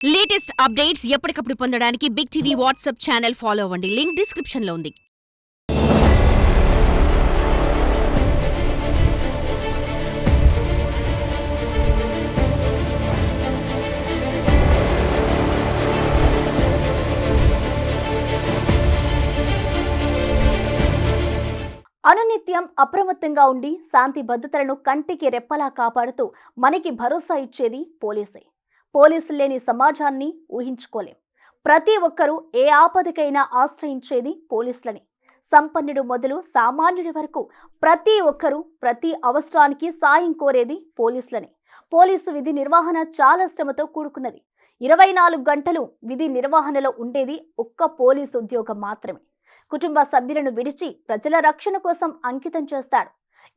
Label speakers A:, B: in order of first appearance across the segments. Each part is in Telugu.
A: లేటెస్ట్ అప్డేట్స్ ఎప్పటికప్పుడు పొందడానికి Big TV WhatsApp channel follow అవ్వండి. లింక్ డిస్క్రిప్షన్ లో ఉంది.
B: అనునిత్యం అప్రమత్తంగా ఉండి శాంతి భద్రతలను కంటికి రెప్పలా కాపాడుతూ మనకి భరోసా ఇచ్చేది పోలీసే. పోలీసులు లేని సమాజాన్ని ఊహించుకోలేం. ప్రతి ఒక్కరూ ఏ ఆపదకైనా ఆశ్రయించేది పోలీసులని. సంపన్నుడు మొదలు సామాన్యుడి వరకు ప్రతి ఒక్కరూ ప్రతి అవసరానికి సాయం కోరేది పోలీసులని. పోలీసు విధి నిర్వహణ చాలా శ్రమతో కూడుకున్నది. 24 గంటలు విధి నిర్వహణలో ఉండేది ఒక్క పోలీసు ఉద్యోగం మాత్రమే. కుటుంబ సభ్యులను విడిచి ప్రజల రక్షణ కోసం అంకితం చేస్తాడు.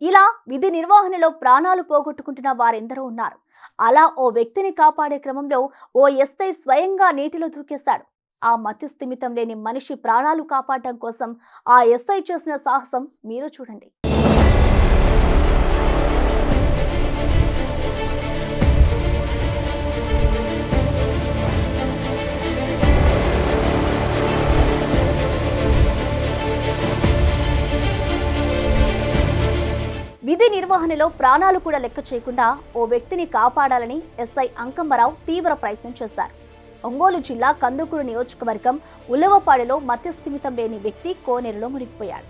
B: ఇలా విధి నిర్వహణలో ప్రాణాలు పోగొట్టుకుంటున్న వారెందరో ఉన్నారు. అలా ఓ వ్యక్తిని కాపాడే క్రమంలో ఓ ఎస్ఐ స్వయంగా నీటిలో దూకేశాడు. ఆ మతిస్థిమితం లేని మనిషి ప్రాణాలు కాపాడటం కోసం ఆ ఎస్ఐ చేసిన సాహసం మీరు చూడండి. విధి నిర్వహణలో ప్రాణాలు కూడా లెక్క చేయకుండా ఓ వ్యక్తిని కాపాడాలని ఎస్ఐ అంకమ్మరావు తీవ్ర ప్రయత్నం చేశారు. ఒంగోలు జిల్లా కందుకూరు నియోజకవర్గం ఉలవపాడులో మత్యస్థిమితం లేని వ్యక్తి కోనేరులో మునిగిపోయాడు.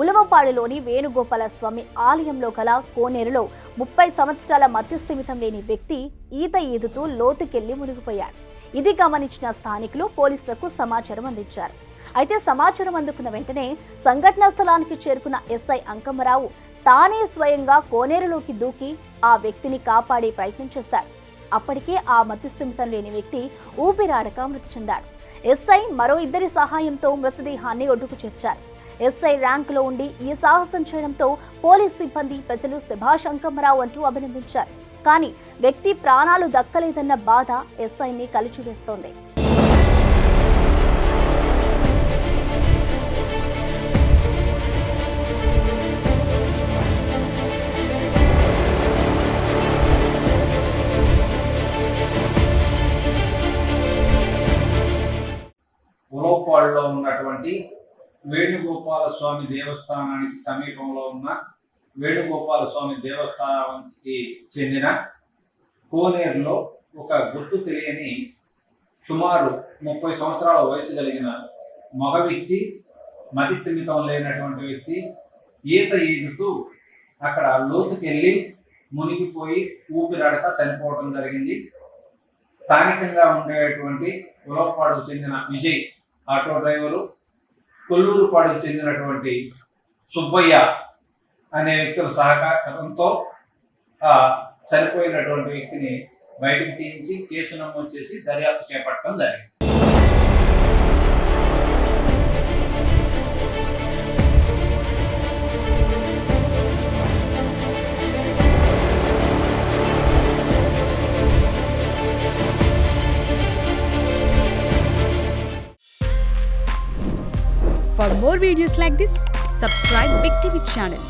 B: ఉలవపాడులోని వేణుగోపాల స్వామి ఆలయంలో గల కోనేరులో 30 సంవత్సరాల మత్యస్థిమితం లేని వ్యక్తి ఈత ఈదుతూ లోతుకెళ్లి మునిగిపోయాడు. ఇది గమనించిన స్థానికులు పోలీసులకు సమాచారం అందించారు. అయితే సమాచారం అందుకున్న వెంటనే సంఘటనా స్థలానికి చేరుకున్న ఎస్ఐ అంకమ్మరావు తానే స్వయంగా కోనేరులోకి దూకి ఆ వ్యక్తిని కాపాడే ప్రయత్నం చేశాడు. అప్పటికే ఆ మతిస్థిమితం లేని వ్యక్తి ఊపిరాడక మృతి చెందాడు. ఎస్ఐ మరో 2 సహాయంతో మృతదేహాన్ని ఒడ్డుకు చేర్చారు. ఎస్ఐ ర్యాంకులో ఉండి ఈ సాహసం చేయడంతో పోలీస్ సిబ్బంది, ప్రజలు శభాష్ అంకమ్మరావు అంటూ అభినందించారు. కానీ వ్యక్తి ప్రాణాలు దక్కలేదన్న బాధ ఎస్ఐని కలిచివేస్తోంది.
C: ఉలవపాడులో ఉన్నటువంటి వేణుగోపాల స్వామి దేవస్థానానికి సమీపంలో ఉన్న వేణుగోపాల స్వామి దేవస్థానానికి చెందిన కోనేరులో ఒక గుర్తు తెలియని సుమారు 30 సంవత్సరాల వయసు కలిగిన మగ వ్యక్తి, మతిస్థిమితం లేనటువంటి వ్యక్తి ఈత ఈదుతూ అక్కడ లోతుకెళ్ళి మునిగిపోయి ఊపిరాడక చనిపోవడం జరిగింది. స్థానికంగా ఉండేటువంటి ఉలవపాడుకు చెందిన విజయ్ ఆటో డ్రైవరు, కొల్లూరుపాడుకు చెందినటువంటి సుబ్బయ్య అనే వ్యక్తుల సహకారంతో ఆ చనిపోయినటువంటి వ్యక్తిని బయటకు తీయించి కేసు నమోదు చేసి దర్యాప్తు చేపట్టడం జరిగింది.
D: For more videos like this, subscribe Big TV channel.